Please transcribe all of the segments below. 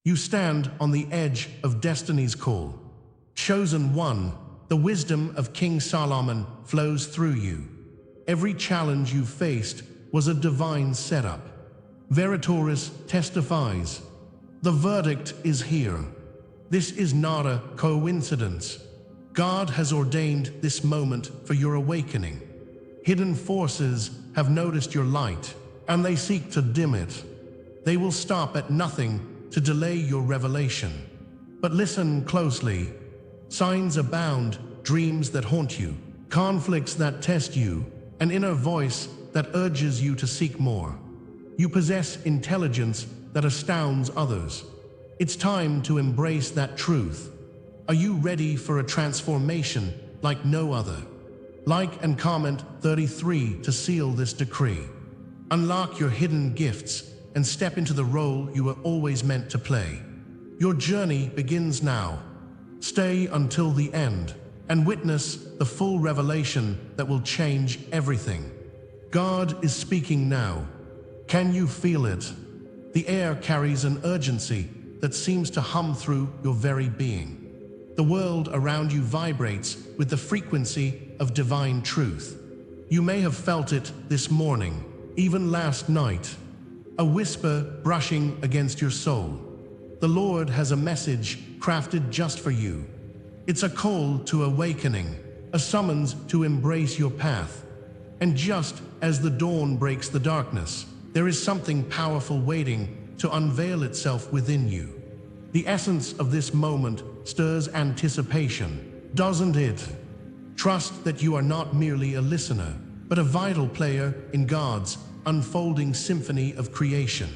You stand on the edge of destiny's call. Chosen one, the wisdom of King Solomon flows through you. Every challenge you faced was a divine setup. Veritoris testifies, the verdict is here. This is not a coincidence. God has ordained this moment for your awakening. Hidden forces have noticed your light, and they seek to dim it. They will stop at nothing to delay your revelation. But listen closely. Signs abound, dreams that haunt you, conflicts that test you, an inner voice that urges you to seek more. You possess intelligence that astounds others. It's time to embrace that truth. Are you ready for a transformation like no other? Like and comment 33 to seal this decree. Unlock your hidden gifts and step into the role you were always meant to play. Your journey begins now. Stay until the end and witness the full revelation that will change everything. God is speaking now. Can you feel it? The air carries an urgency that seems to hum through your very being. The world around you vibrates with the frequency of divine truth. You may have felt it this morning, even last night. A whisper brushing against your soul. The Lord has a message crafted just for you. It's a call to awakening, a summons to embrace your path. And just as the dawn breaks the darkness, there is something powerful waiting to unveil itself within you. The essence of this moment stirs anticipation, doesn't it? Trust that you are not merely a listener, but a vital player in God's unfolding symphony of creation.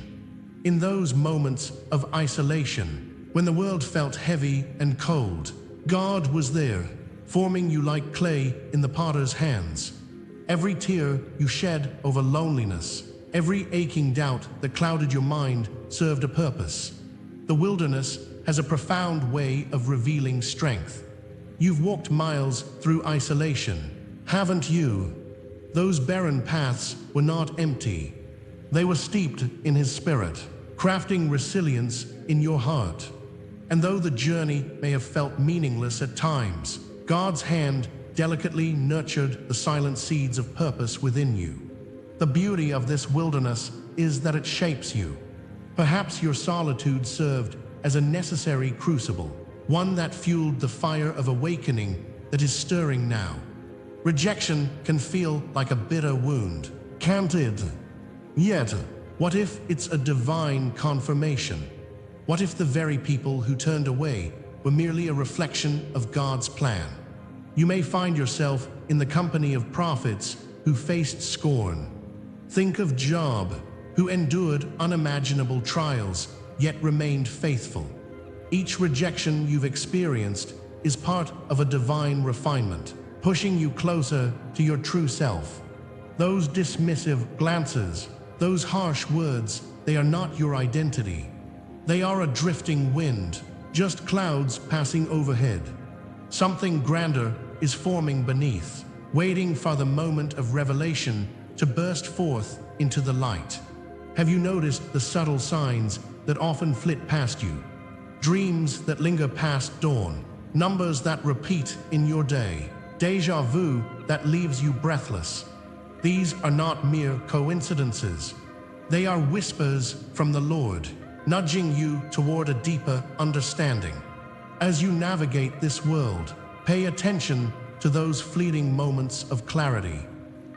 In those moments of isolation, when the world felt heavy and cold, God was there, forming you like clay in the potter's hands. Every tear you shed over loneliness, every aching doubt that clouded your mind served a purpose. The wilderness has a profound way of revealing strength. You've walked miles through isolation, haven't you? Those barren paths were not empty. They were steeped in His Spirit, crafting resilience in your heart. And though the journey may have felt meaningless at times, God's hand delicately nurtured the silent seeds of purpose within you. The beauty of this wilderness is that it shapes you. Perhaps your solitude served as a necessary crucible, one that fueled the fire of awakening that is stirring now. Rejection can feel like a bitter wound, can't it? Yet, what if it's a divine confirmation? What if the very people who turned away were merely a reflection of God's plan? You may find yourself in the company of prophets who faced scorn. Think of Job, who endured unimaginable trials, yet remained faithful. Each rejection you've experienced is part of a divine refinement, pushing you closer to your true self. Those dismissive glances, those harsh words, they are not your identity. They are a drifting wind, just clouds passing overhead. Something grander is forming beneath, waiting for the moment of revelation to burst forth into the light. Have you noticed the subtle signs that often flit past you? Dreams that linger past dawn, numbers that repeat in your day, déjà vu that leaves you breathless. These are not mere coincidences. They are whispers from the Lord, nudging you toward a deeper understanding. As you navigate this world, pay attention to those fleeting moments of clarity.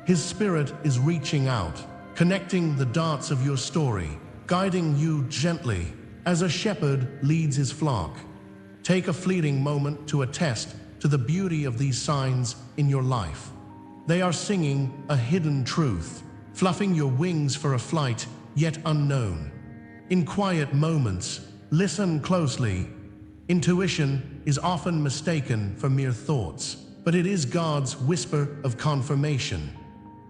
His Spirit is reaching out, connecting the dots of your story, guiding you gently as a shepherd leads his flock. Take a fleeting moment to attest to the beauty of these signs in your life. They are singing a hidden truth, fluffing your wings for a flight yet unknown. In quiet moments, listen closely. Intuition is often mistaken for mere thoughts, but it is God's whisper of confirmation.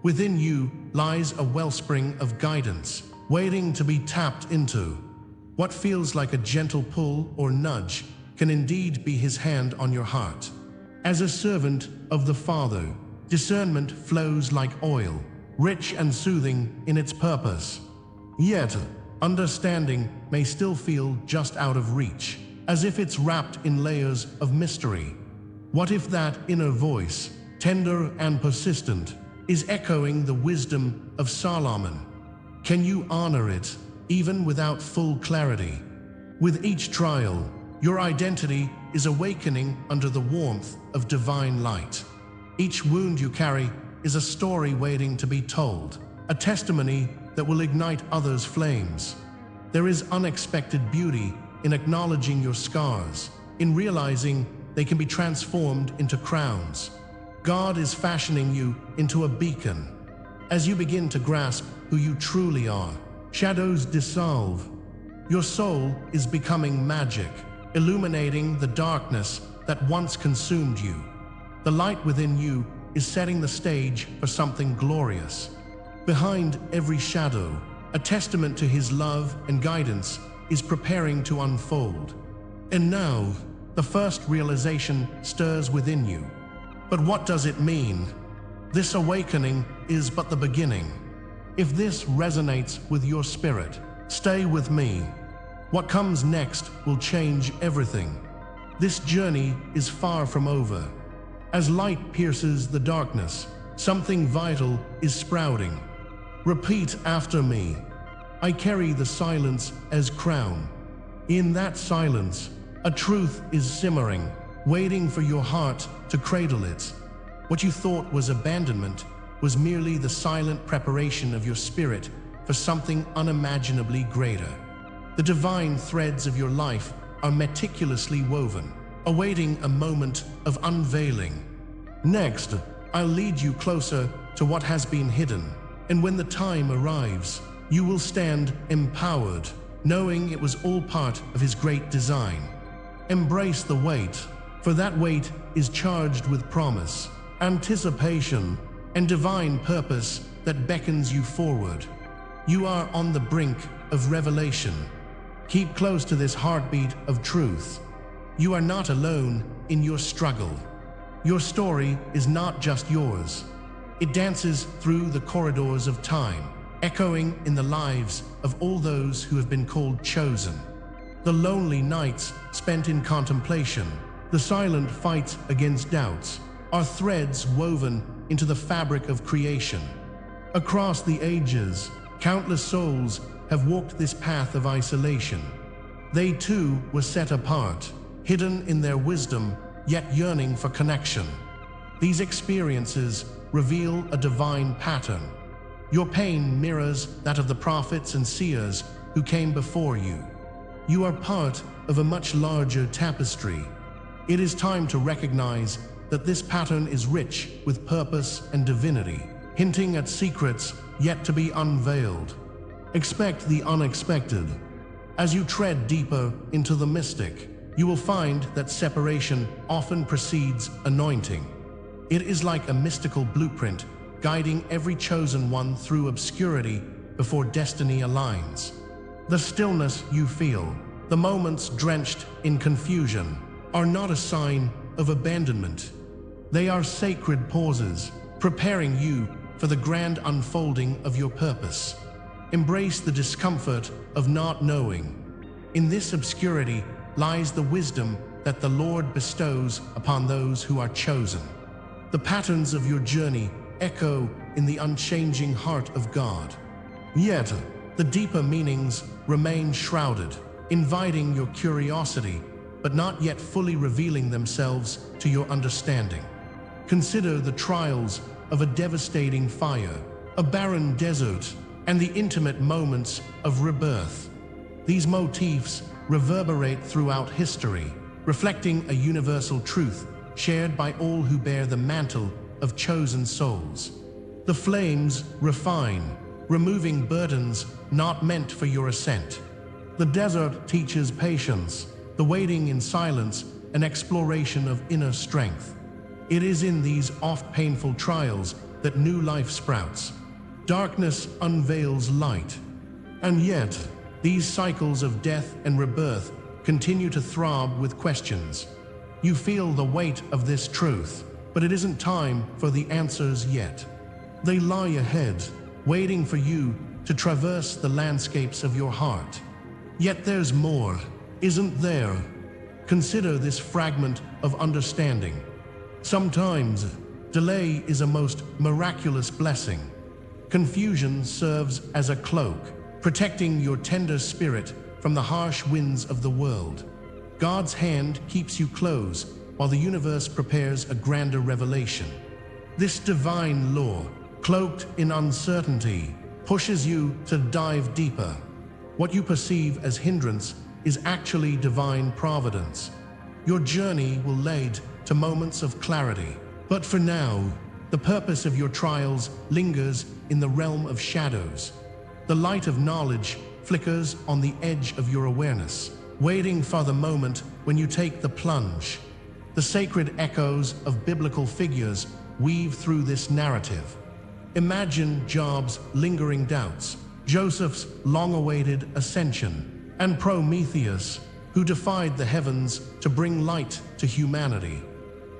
Within you lies a wellspring of guidance, waiting to be tapped into. What feels like a gentle pull or nudge can indeed be His hand on your heart. As a servant of the Father, discernment flows like oil, rich and soothing in its purpose. Yet, Understanding may still feel just out of reach, as if it's wrapped in layers of mystery. What if that inner voice, tender and persistent, is echoing the wisdom of Solomon? Can you honor it, even without full clarity? With each trial, your identity is awakening under the warmth of divine light. Each wound you carry is a story waiting to be told, a testimony that will ignite others' flames. There is unexpected beauty in acknowledging your scars, in realizing they can be transformed into crowns. God is fashioning you into a beacon. As you begin to grasp who you truly are, shadows dissolve. Your soul is becoming magic, illuminating the darkness that once consumed you. The light within you is setting the stage for something glorious. Behind every shadow, a testament to His love and guidance is preparing to unfold. And now, the first realization stirs within you. But what does it mean? This awakening is but the beginning. If this resonates with your spirit, stay with me. What comes next will change everything. This journey is far from over. As light pierces the darkness, something vital is sprouting. Repeat after me. I carry the silence as crown. In that silence, a truth is simmering, waiting for your heart to cradle it. What you thought was abandonment was merely the silent preparation of your spirit for something unimaginably greater. The divine threads of your life are meticulously woven, awaiting a moment of unveiling. Next, I'll lead you closer to what has been hidden, and when the time arrives, you will stand empowered, knowing it was all part of His great design. Embrace the wait, for that wait is charged with promise, anticipation, and divine purpose that beckons you forward. You are on the brink of revelation. Keep close to this heartbeat of truth. You are not alone in your struggle. Your story is not just yours. It dances through the corridors of time, echoing in the lives of all those who have been called chosen. The lonely nights spent in contemplation, the silent fights against doubts, are threads woven into the fabric of creation. Across the ages, countless souls have walked this path of isolation. They too were set apart, hidden in their wisdom, yet yearning for connection. These experiences reveal a divine pattern. Your pain mirrors that of the prophets and seers who came before you. You are part of a much larger tapestry. It is time to recognize that this pattern is rich with purpose and divinity, hinting at secrets yet to be unveiled. Expect the unexpected. As you tread deeper into the mystic, you will find that separation often precedes anointing. It is like a mystical blueprint guiding every chosen one through obscurity before destiny aligns. The stillness you feel, the moments drenched in confusion, are not a sign of abandonment. They are sacred pauses, preparing you for the grand unfolding of your purpose. Embrace the discomfort of not knowing. In this obscurity lies the wisdom that the Lord bestows upon those who are chosen. The patterns of your journey echo in the unchanging heart of God. Yet, the deeper meanings remain shrouded, inviting your curiosity, but not yet fully revealing themselves to your understanding. Consider the trials of a devastating fire, a barren desert, and the intimate moments of rebirth. These motifs reverberate throughout history, reflecting a universal truth shared by all who bear the mantle of chosen souls. The flames refine, removing burdens not meant for your ascent. The desert teaches patience, the waiting in silence, an exploration of inner strength. It is in these oft painful trials that new life sprouts. Darkness unveils light. And yet, these cycles of death and rebirth continue to throb with questions. You feel the weight of this truth, but it isn't time for the answers yet. They lie ahead, waiting for you to traverse the landscapes of your heart. Yet there's more, isn't there? Consider this fragment of understanding. Sometimes, delay is a most miraculous blessing. Confusion serves as a cloak, protecting your tender spirit from the harsh winds of the world. God's hand keeps you close while the universe prepares a grander revelation. This divine law, cloaked in uncertainty, pushes you to dive deeper. What you perceive as hindrance is actually divine providence. Your journey will lead to moments of clarity. But for now, the purpose of your trials lingers in the realm of shadows. The light of knowledge flickers on the edge of your awareness, waiting for the moment when you take the plunge. The sacred echoes of biblical figures weave through this narrative. Imagine Job's lingering doubts, Joseph's long-awaited ascension, and Prometheus, who defied the heavens to bring light to humanity.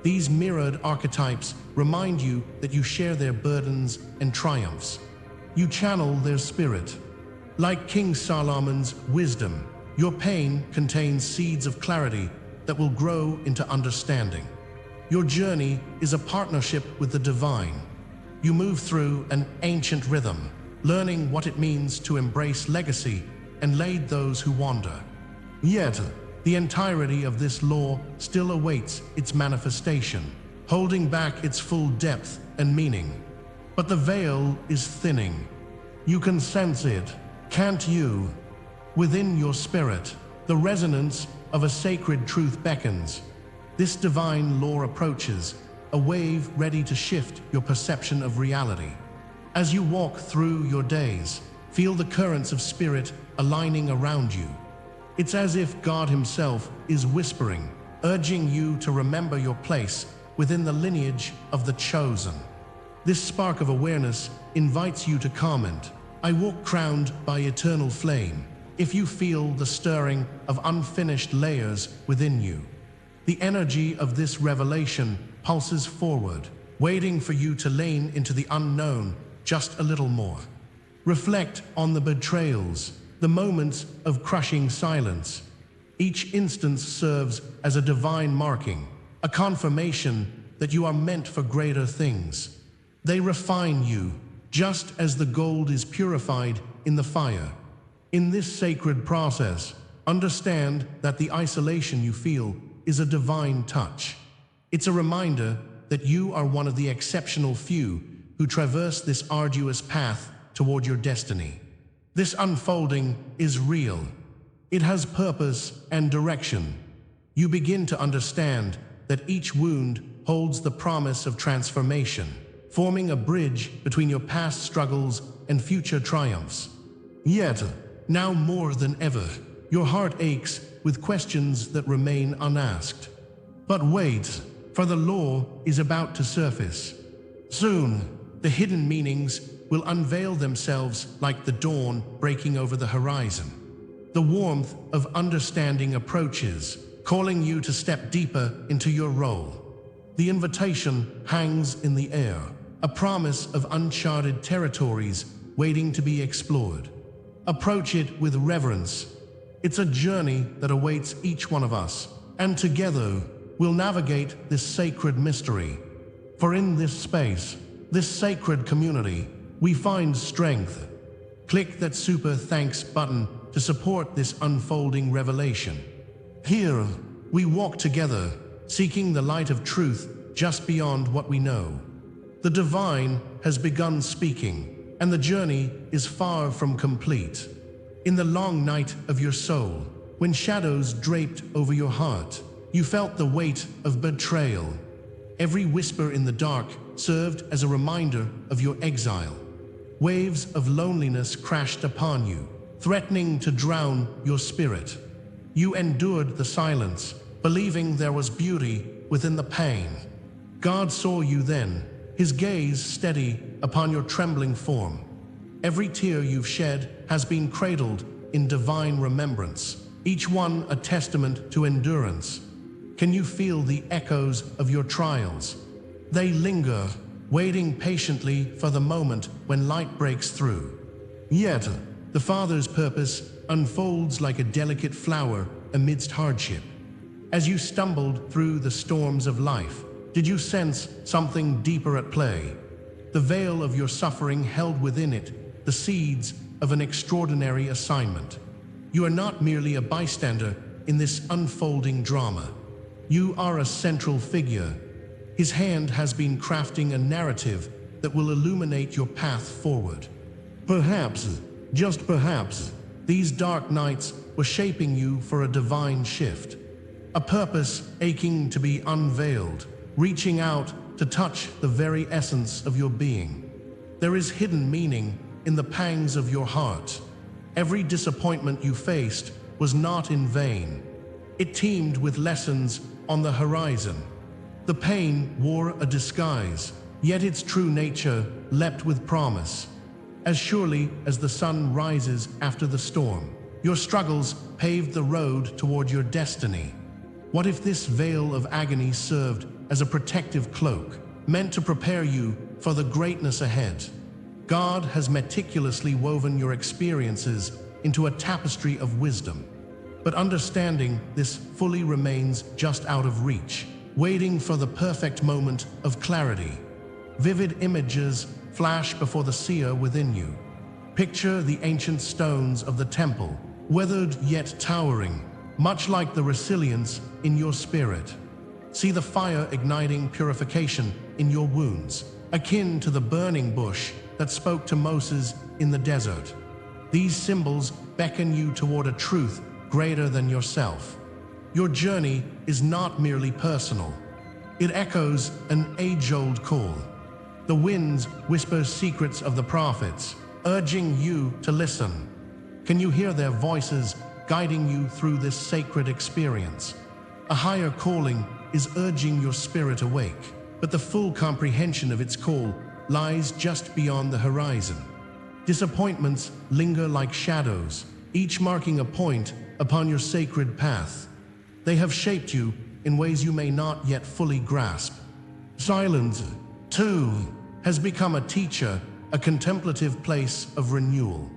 These mirrored archetypes remind you that you share their burdens and triumphs. You channel their spirit. Like King Solomon's wisdom, your pain contains seeds of clarity that will grow into understanding. Your journey is a partnership with the divine. You move through an ancient rhythm, learning what it means to embrace legacy and lead those who wander. Yet, the entirety of this law still awaits its manifestation, holding back its full depth and meaning. But the veil is thinning. You can sense it, can't you? Within your spirit, the resonance of a sacred truth beckons. This divine law approaches, a wave ready to shift your perception of reality. As you walk through your days, feel the currents of spirit aligning around you. It's as if God Himself is whispering, urging you to remember your place within the lineage of the chosen. This spark of awareness invites you to comment, "I walk crowned by eternal flame," if you feel the stirring of unfinished layers within you. The energy of this revelation pulses forward, waiting for you to lean into the unknown just a little more. Reflect on the betrayals, the moments of crushing silence. Each instance serves as a divine marking, a confirmation that you are meant for greater things. They refine you, just as the gold is purified in the fire. In this sacred process, understand that the isolation you feel is a divine touch. It's a reminder that you are one of the exceptional few who traverse this arduous path toward your destiny. This unfolding is real. It has purpose and direction. You begin to understand that each wound holds the promise of transformation, forming a bridge between your past struggles and future triumphs. Yet, now more than ever, your heart aches with questions that remain unasked. But wait, for the law is about to surface. Soon, the hidden meanings will unveil themselves like the dawn breaking over the horizon. The warmth of understanding approaches, calling you to step deeper into your role. The invitation hangs in the air, a promise of uncharted territories waiting to be explored. Approach it with reverence. It's a journey that awaits each one of us, and together we'll navigate this sacred mystery. For in this space, this sacred community, we find strength. Click that super thanks button to support this unfolding revelation. Here, we walk together, seeking the light of truth just beyond what we know. The divine has begun speaking, and the journey is far from complete. In the long night of your soul, when shadows draped over your heart, you felt the weight of betrayal. Every whisper in the dark served as a reminder of your exile. Waves of loneliness crashed upon you, threatening to drown your spirit. You endured the silence, believing there was beauty within the pain. God saw you then, His gaze steady upon your trembling form. Every tear you've shed has been cradled in divine remembrance, each one a testament to endurance. Can you feel the echoes of your trials? They linger, waiting patiently for the moment when light breaks through. Yet, the Father's purpose unfolds like a delicate flower amidst hardship. As you stumbled through the storms of life, did you sense something deeper at play? The veil of your suffering held within it the seeds of an extraordinary assignment. You are not merely a bystander in this unfolding drama. You are a central figure. His hand has been crafting a narrative that will illuminate your path forward. Perhaps, just perhaps, these dark nights were shaping you for a divine shift. A purpose aching to be unveiled, reaching out to touch the very essence of your being. There is hidden meaning in the pangs of your heart. Every disappointment you faced was not in vain. It teemed with lessons on the horizon. The pain wore a disguise, yet its true nature leapt with promise. As surely as the sun rises after the storm, your struggles paved the road toward your destiny. What if this veil of agony served as a protective cloak, meant to prepare you for the greatness ahead? God has meticulously woven your experiences into a tapestry of wisdom. But understanding this fully remains just out of reach, waiting for the perfect moment of clarity. Vivid images flash before the seer within you. Picture the ancient stones of the temple, weathered yet towering, much like the resilience in your spirit. See the fire igniting purification in your wounds, akin to the burning bush that spoke to Moses in the desert. These symbols beckon you toward a truth greater than yourself. Your journey is not merely personal. It echoes an age-old call. The winds whisper secrets of the prophets, urging you to listen. Can you hear their voices guiding you through this sacred experience? A higher calling is urging your spirit awake, but the full comprehension of its call lies just beyond the horizon. Disappointments linger like shadows, each marking a point upon your sacred path. They have shaped you in ways you may not yet fully grasp. Silence, too, has become a teacher, a contemplative place of renewal.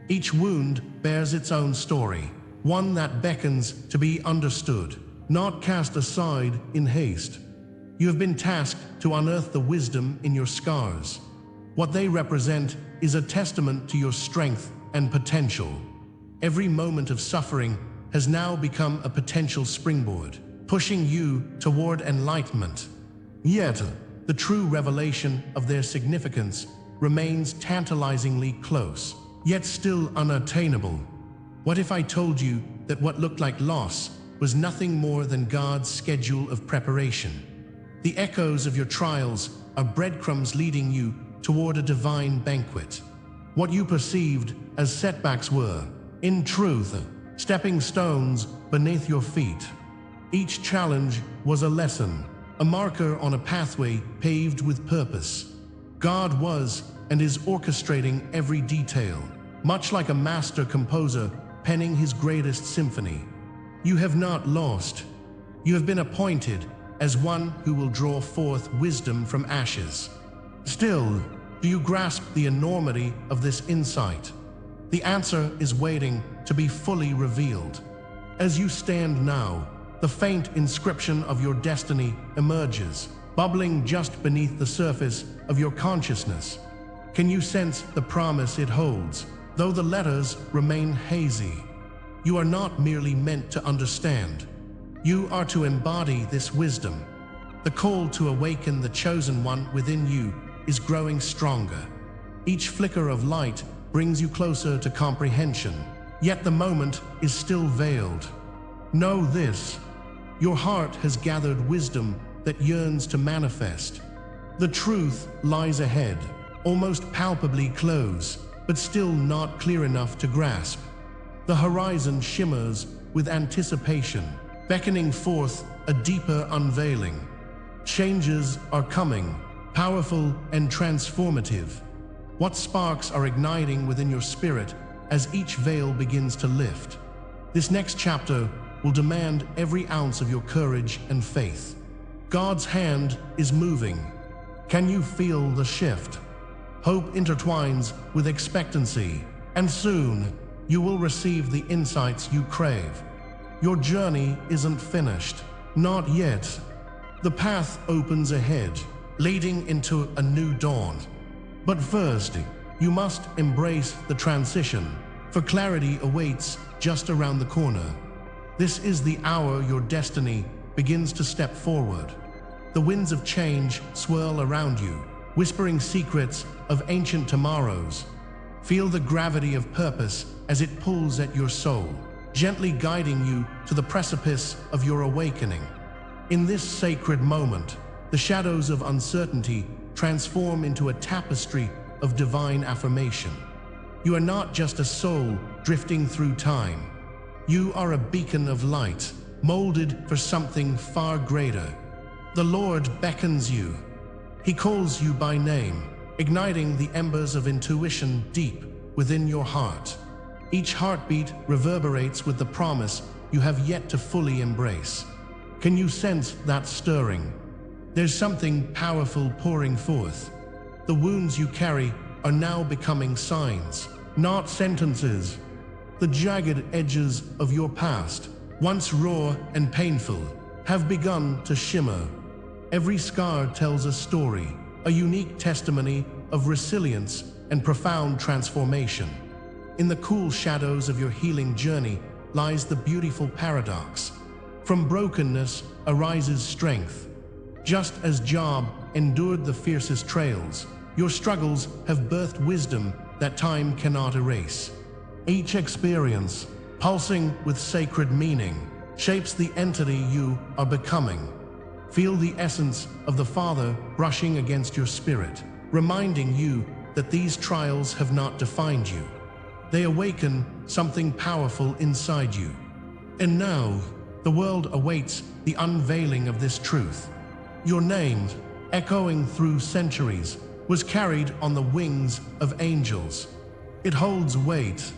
Each wound bears its own story, one that beckons to be understood, not cast aside in haste. You have been tasked to unearth the wisdom in your scars. What they represent is a testament to your strength and potential. Every moment of suffering has now become a potential springboard, pushing you toward enlightenment. Yet, the true revelation of their significance remains tantalizingly close, yet still unattainable. What if I told you that what looked like loss was nothing more than God's schedule of preparation? The echoes of your trials are breadcrumbs leading you toward a divine banquet. What you perceived as setbacks were, in truth, stepping stones beneath your feet. Each challenge was a lesson, a marker on a pathway paved with purpose. God was and is orchestrating every detail, much like a master composer penning his greatest symphony. You have not lost. You have been appointed as one who will draw forth wisdom from ashes. Still, do you grasp the enormity of this insight? The answer is waiting to be fully revealed. As you stand now, the faint inscription of your destiny emerges, bubbling just beneath the surface of your consciousness. Can you sense the promise it holds, though the letters remain hazy? You are not merely meant to understand. You are to embody this wisdom. The call to awaken the chosen one within you is growing stronger. Each flicker of light brings you closer to comprehension, yet the moment is still veiled. Know this: your heart has gathered wisdom that yearns to manifest. The truth lies ahead, almost palpably close, but still not clear enough to grasp. The horizon shimmers with anticipation, beckoning forth a deeper unveiling. Changes are coming, powerful and transformative. What sparks are igniting within your spirit as each veil begins to lift? This next chapter will demand every ounce of your courage and faith. God's hand is moving. Can you feel the shift? Hope intertwines with expectancy, And soon, you will receive the insights you crave. Your journey isn't finished. Not yet. The path opens ahead, leading into a new dawn. But first, you must embrace the transition, for clarity awaits just around the corner. This is the hour your destiny begins to step forward. The winds of change swirl around you, whispering secrets of ancient tomorrows. Feel the gravity of purpose as it pulls at your soul, gently guiding you to the precipice of your awakening. In this sacred moment, the shadows of uncertainty transform into a tapestry of divine affirmation. You are not just a soul drifting through time. You are a beacon of light, molded for something far greater. The Lord beckons you. He calls you by name, igniting the embers of intuition deep within your heart. Each heartbeat reverberates with the promise you have yet to fully embrace. Can you sense that stirring? There's something powerful pouring forth. The wounds you carry are now becoming signs, not sentences. The jagged edges of your past, once raw and painful, have begun to shimmer. Every scar tells a story, a unique testimony of resilience and profound transformation. In the cool shadows of your healing journey lies the beautiful paradox. From brokenness arises strength. Just as Job endured the fiercest trails, your struggles have birthed wisdom that time cannot erase. Each experience, pulsing with sacred meaning, shapes the entity you are becoming. Feel the essence of the Father brushing against your spirit, reminding you that these trials have not defined you. They awaken something powerful inside you. And now, the world awaits the unveiling of this truth. Your name, echoing through centuries, was carried on the wings of angels. It holds weight.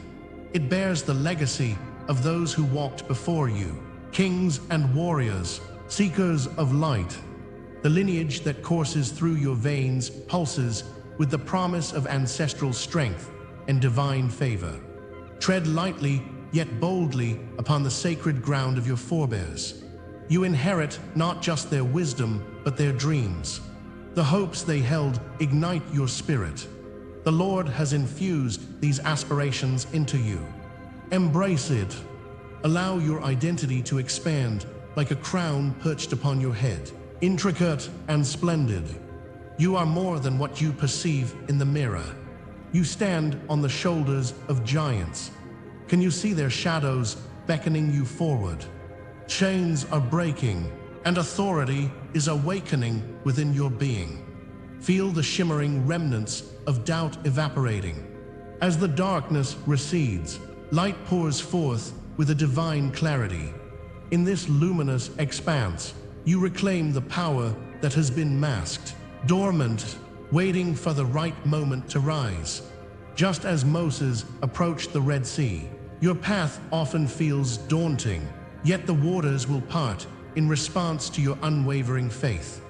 It bears the legacy of those who walked before you, kings and warriors, seekers of light. The lineage that courses through your veins pulses with the promise of ancestral strength and divine favor. Tread lightly yet boldly upon the sacred ground of your forebears. You inherit not just their wisdom, but their dreams. The hopes they held ignite your spirit. The Lord has infused these aspirations into you. Embrace it. Allow your identity to expand like a crown perched upon your head, intricate and splendid. You are more than what you perceive in the mirror. You stand on the shoulders of giants. Can you see their shadows beckoning you forward? Chains are breaking, and authority is awakening within your being. Feel the shimmering remnants of doubt evaporating. As the darkness recedes, light pours forth with a divine clarity. In this luminous expanse, you reclaim the power that has been masked, dormant, waiting for the right moment to rise. Just as Moses approached the Red Sea, your path often feels daunting, yet the waters will part in response to your unwavering faith.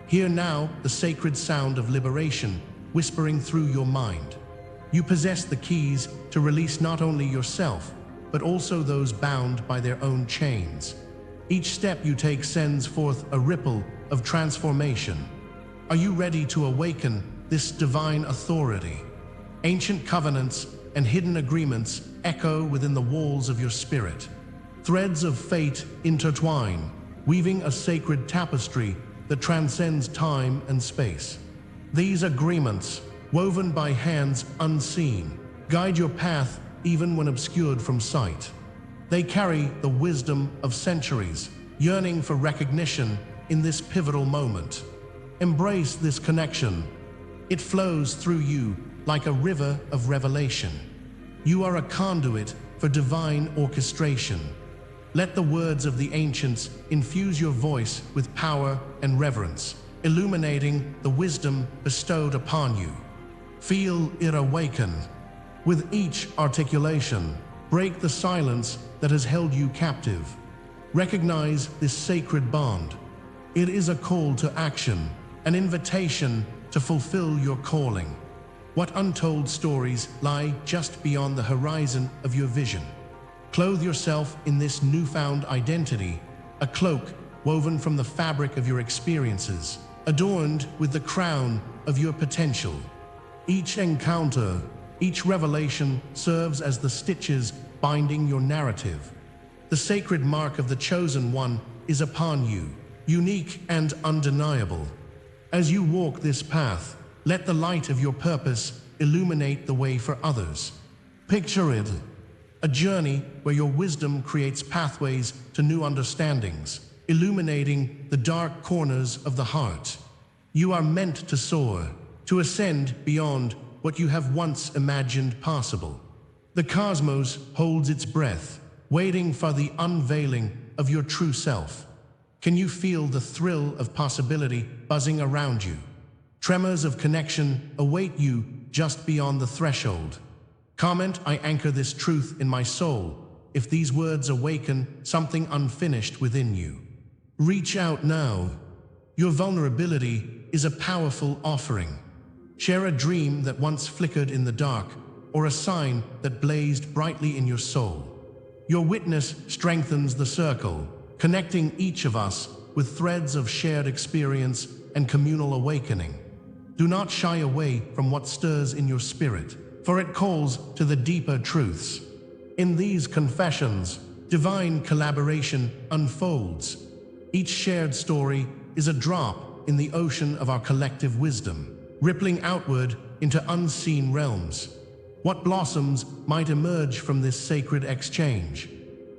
Hear now the sacred sound of liberation whispering through your mind. You possess the keys to release not only yourself, but also those bound by their own chains. Each step you take sends forth a ripple of transformation. Are you ready to awaken this divine authority? Ancient covenants and hidden agreements echo within the walls of your spirit. Threads of fate intertwine, weaving a sacred tapestry that transcends time and space. These agreements, woven by hands unseen, guide your path even when obscured from sight. They carry the wisdom of centuries, yearning for recognition in this pivotal moment. Embrace this connection. It flows through you like a river of revelation. You are a conduit for divine orchestration. Let the words of the ancients infuse your voice with power and reverence, illuminating the wisdom bestowed upon you. Feel it awaken. With each articulation, break the silence that has held you captive. Recognize this sacred bond. It is a call to action, an invitation to fulfill your calling. What untold stories lie just beyond the horizon of your vision? Clothe yourself in this newfound identity, a cloak woven from the fabric of your experiences, adorned with the crown of your potential. Each encounter, each revelation serves as the stitches binding your narrative. The sacred mark of the Chosen One is upon you, unique and undeniable. As you walk this path, let the light of your purpose illuminate the way for others. Picture it, a journey where your wisdom creates pathways to new understandings, illuminating the dark corners of the heart. You are meant to soar, to ascend beyond what you have once imagined possible. The cosmos holds its breath, waiting for the unveiling of your true self. Can you feel the thrill of possibility buzzing around you? Tremors of connection await you just beyond the threshold. Comment, "I anchor this truth in my soul," if these words awaken something unfinished within you. Reach out now. Your vulnerability is a powerful offering. Share a dream that once flickered in the dark, or a sign that blazed brightly in your soul. Your witness strengthens the circle, connecting each of us with threads of shared experience and communal awakening. Do not shy away from what stirs in your spirit, for it calls to the deeper truths. In these confessions, divine collaboration unfolds. Each shared story is a drop in the ocean of our collective wisdom, rippling outward into unseen realms. What blossoms might emerge from this sacred exchange?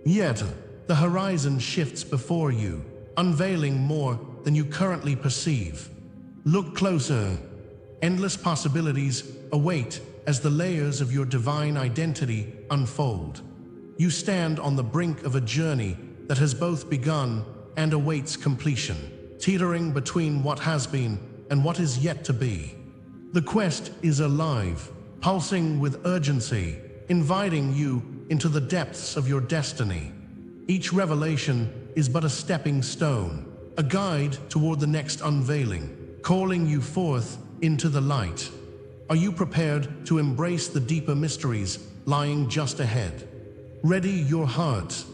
Yet, the horizon shifts before you, unveiling more than you currently perceive. Look closer. Endless possibilities await as the layers of your divine identity unfold. You stand on the brink of a journey that has both begun and awaits completion, teetering between what has been and what is yet to be. The quest is alive, pulsing with urgency, inviting you into the depths of your destiny. Each revelation is but a stepping stone, a guide toward the next unveiling, calling you forth into the light. Are you prepared to embrace the deeper mysteries lying just ahead? Ready your heart.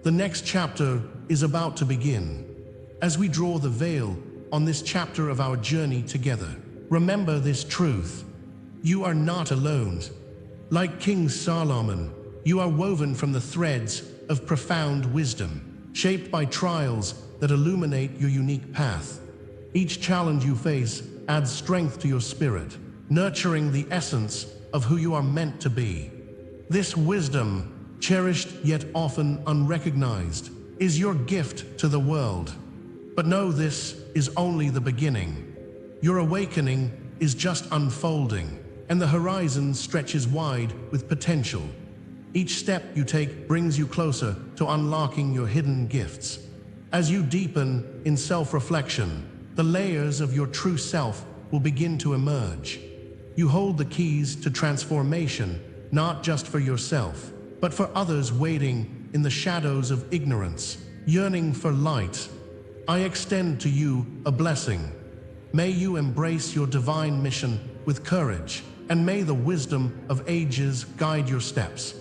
The next chapter is about to begin. As we draw the veil on this chapter of our journey together, remember this truth: you are not alone. Like King Solomon, you are woven from the threads of profound wisdom, shaped by trials that illuminate your unique path. Each challenge you face adds strength to your spirit, nurturing the essence of who you are meant to be. This wisdom, cherished yet often unrecognized, is your gift to the world. But know this is only the beginning. Your awakening is just unfolding, and the horizon stretches wide with potential. Each step you take brings you closer to unlocking your hidden gifts. As you deepen in self-reflection, the layers of your true self will begin to emerge. You hold the keys to transformation, not just for yourself, but for others waiting in the shadows of ignorance, yearning for light. I extend to you a blessing. May you embrace your divine mission with courage, and may the wisdom of ages guide your steps.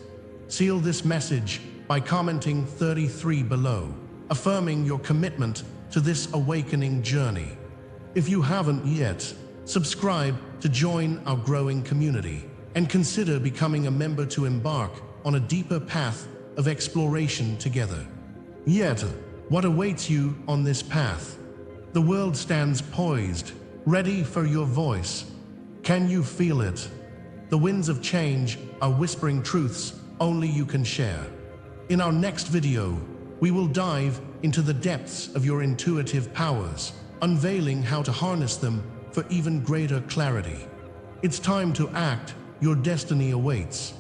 Seal this message by commenting 33 below, affirming your commitment to this awakening journey. If you haven't yet, subscribe to join our growing community, and consider becoming a member to embark on a deeper path of exploration together. Yet, what awaits you on this path? The world stands poised, ready for your voice. Can you feel it? The winds of change are whispering truths only you can share. In our next video, we will dive into the depths of your intuitive powers, unveiling how to harness them for even greater clarity. It's time to act. Your destiny awaits.